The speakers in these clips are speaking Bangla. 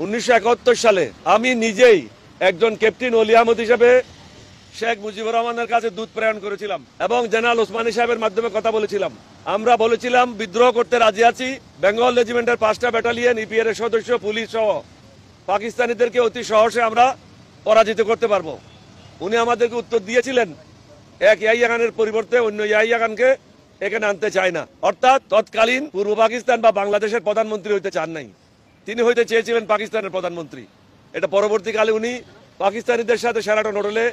1971 সালে আমি নিজেই একজন ক্যাপ্টেন ওলি আহমদ হিসেবে শেখ মুজিবুর রহমানের কাছে দূত প্রেরণ করেছিলাম এবং জেনারেল ওসমানী সাহেবের মাধ্যমে কথা বলেছিলাম। আমরা বলেছিলাম বিদ্রোহ করতে রাজি আছি, বেঙ্গল রেজিমেন্টের 5টা ব্যাটালিয়ন, ইপিআর এর সদস্য, পুলিশ সহ পাকিস্তানিদেরকে অতি সহজে আমরা পরাজিত করতে পারবো। উনি আমাদেরকে উত্তর দিয়েছিলেন এক ইয়াহিয়া খানের পরিবর্তে অন্য ইয়াহিয়া খানকে এখানে আনতে চায় না, অর্থাৎ তৎকালীন পূর্ব পাকিস্তান বা বাংলাদেশের প্রধানমন্ত্রী হইতে চান নাই, তিনি হইতে চেয়েছিলেন পাকিস্তানের প্রধানমন্ত্রী। এটা পরবর্তীকালে উনি পাকিস্তানিদের সাথে শেরাটন হোটেলে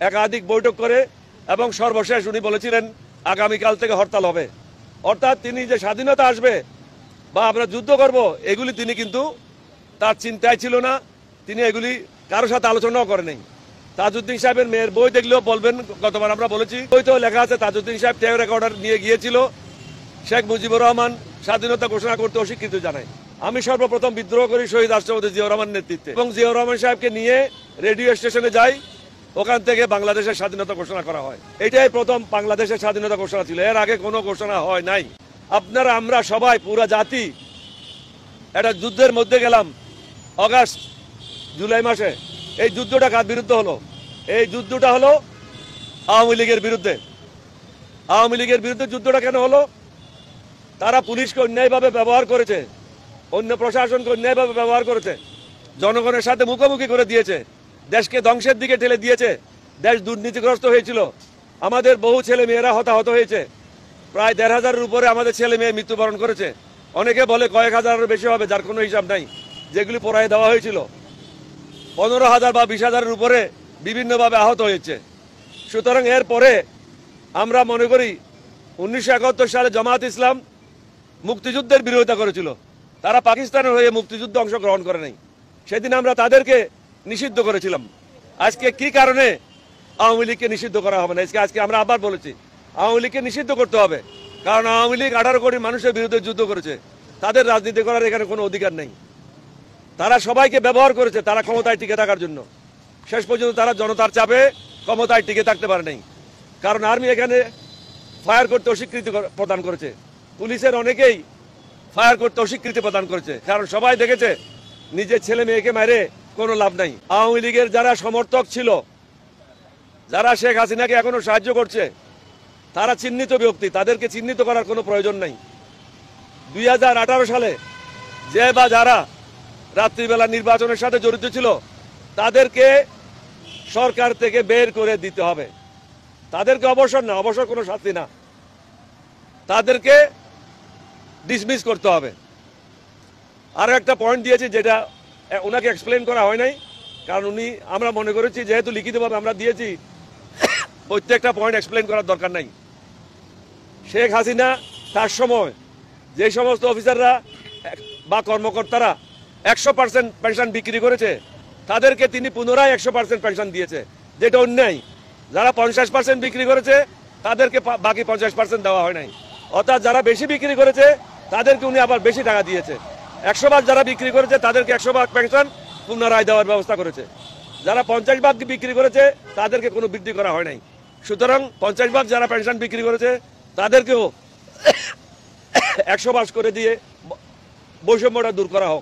একাধিক বৈঠক করে এবং সর্বশেষ উনি বলেছিলেন আগামীকাল থেকে হরতাল হবে। অর্থাৎ তিনি যে স্বাধীনতা আসবে বা আমরা যুদ্ধ করব এগুলি তিনি কিন্তু তার চিন্তায় ছিল না, তিনি এগুলি কারোর সাথে আলোচনাও করে নাই। তাজউদ্দিন সাহেবের মেয়ের বই দেখলেও বলবেন, গতবার আমরা বলেছি বইতেও লেখা আছে তাজউদ্দিন সাহেব টেপ রেকর্ডার নিয়ে গিয়েছিল, শেখ মুজিবুর রহমান স্বাধীনতা ঘোষণা করতে অস্বীকৃতি জানায়। আমি সর্বপ্রথম বিদ্রোহ করি শহীদ রাষ্ট্রপতি জিয়াউর রহমানের নেতৃত্বে এবং জিয়াউর রহমান সাহেবকে নিয়ে রেডিও স্টেশনে যাই, ওখান থেকে বাংলাদেশের স্বাধীনতা ঘোষণা করা হয়। এটাই প্রথম বাংলাদেশের স্বাধীনতা ঘোষণা ছিল, এর আগে কোনো ঘোষণা হয় নাই। আপনারা আমরা সবাই পুরা জাতি একটা যুদ্ধের মধ্যে গেলাম আগস্ট জুলাই মাসে। এই যুদ্ধটা কার বিরুদ্ধে হলো? এই যুদ্ধটা হলো আওয়ামী লীগের বিরুদ্ধে। আওয়ামী লীগের বিরুদ্ধে যুদ্ধটা কেন হলো? তারা পুলিশকে অন্যায়ভাবে ব্যবহার করেছে, অন্য প্রশাসনকে অন্যায়ভাবে ব্যবহার করেছে, জনগণের সাথে মুখোমুখি করে দিয়েছে, দেশকে ধ্বংসের দিকে ঠেলে দিয়েছে, দেশ দুর্নীতিগ্রস্ত হয়েছিল, আমাদের বহু ছেলে মেয়েরা হতাহত হয়েছে, প্রায় 1,500-এর উপরে আমাদের ছেলে মেয়ে মৃত্যুবরণ করেছে। অনেকে বলে কয়েক হাজারের বেশি হবে, যার কোনো হিসাব নাই। যেগুলি পড়ায় দেওয়া হয়েছিল 15,000 বা 20,000-এর উপরে বিভিন্নভাবে আহত হয়েছে। সুতরাং এরপরে আমরা মনে করি 1971 সালে জামাত ইসলাম মুক্তিযুদ্ধের বিরোধিতা করেছিল, তারা পাকিস্তানের হয়ে মুক্তিযুদ্ধে অংশগ্রহণ করে নাই। সেদিন আমরা তাদেরকে নিষিদ্ধ করেছিলাম। আজকে কি কারণে আওয়ামী লীগকে নিষিদ্ধ করা হবে না? আজকে আমরা আবার বলেছি আওয়ামী লীগকে নিষিদ্ধ করতে হবে, কারণ আওয়ামী লীগ 18 কোটি মানুষের বিরুদ্ধে যুদ্ধ করেছে, তাদের রাজনীতি করার এখানে কোনো অধিকার নেই। তারা সবাইকে ব্যবহার করেছে তারা ক্ষমতায় টিকে থাকার জন্য, শেষ পর্যন্ত তারা জনতার চাপে ক্ষমতায় টিকে থাকতে পারে নাই। কারণ আর্মি এখানে ফায়ার করতে অস্বীকৃতি প্রদান করেছে, পুলিশের অনেকেই ফায়ার করতে অস্বীকৃতি প্রদান করেছে, কারণ সবাই দেখেছে নিজের ছেলে মেয়েকে মেরে কোনো লাভ নাই। আওয়ামী লীগের যারা সমর্থক ছিল, যারা শেখ হাসিনাকে এখনো সাহায্য করছে, তারা চিহ্নিত ব্যক্তি, তাদেরকে চিহ্নিত করার কোনো প্রয়োজন নাই। 2018 সালে যে বা যারা রাত্রিবেলা নির্বাচনের সাথে জড়িত ছিল তাদেরকে সরকার থেকে বের করে দিতে হবে, তাদেরকে অবসর না, অবসর কোনো শাস্তি না, তাদেরকে ডিসমিস করতে হবে। আরো একটা পয়েন্ট দিয়েছি যেটা ওনাকে এক্সপ্লেন করা হয় নাই, কারণ উনি, আমরা মনে করেছি যেহেতু লিখিতভাবে আমরা দিয়েছি প্রত্যেকটা পয়েন্ট এক্সপ্লেন করার দরকার নাই। শেখ হাসিনা তার সময় যে সমস্ত অফিসাররা বা কর্মকর্তারা 100% পেনশন বিক্রি করেছে তাদেরকে তিনি পুনরায় 100% পেনশন দিয়েছে, যেটা অন্যায়। যারা 50% বিক্রি করেছে তাদেরকে বাকি 50% দেওয়া হয় নাই, অর্থাৎ যারা বেশি বিক্রি করেছে তাদেরকে উনি আবার বেশি টাকা দিয়েছে। 100 ভাগ যারা বিক্রি করেছে তাদেরকে 100 ভাগ পেনশন পুনরায় দেওয়ার ব্যবস্থা করেছে। যারা 50 ভাগ বিক্রি করেছে তাদেরকে কোনো বৃদ্ধি করা হয় নাই। সুতরাং 50 ভাগ যারা পেনশন বিক্রি করেছে তাদেরকেও 100 ভাগ করে দিয়ে বৈষম্যটা দূর করা হোক।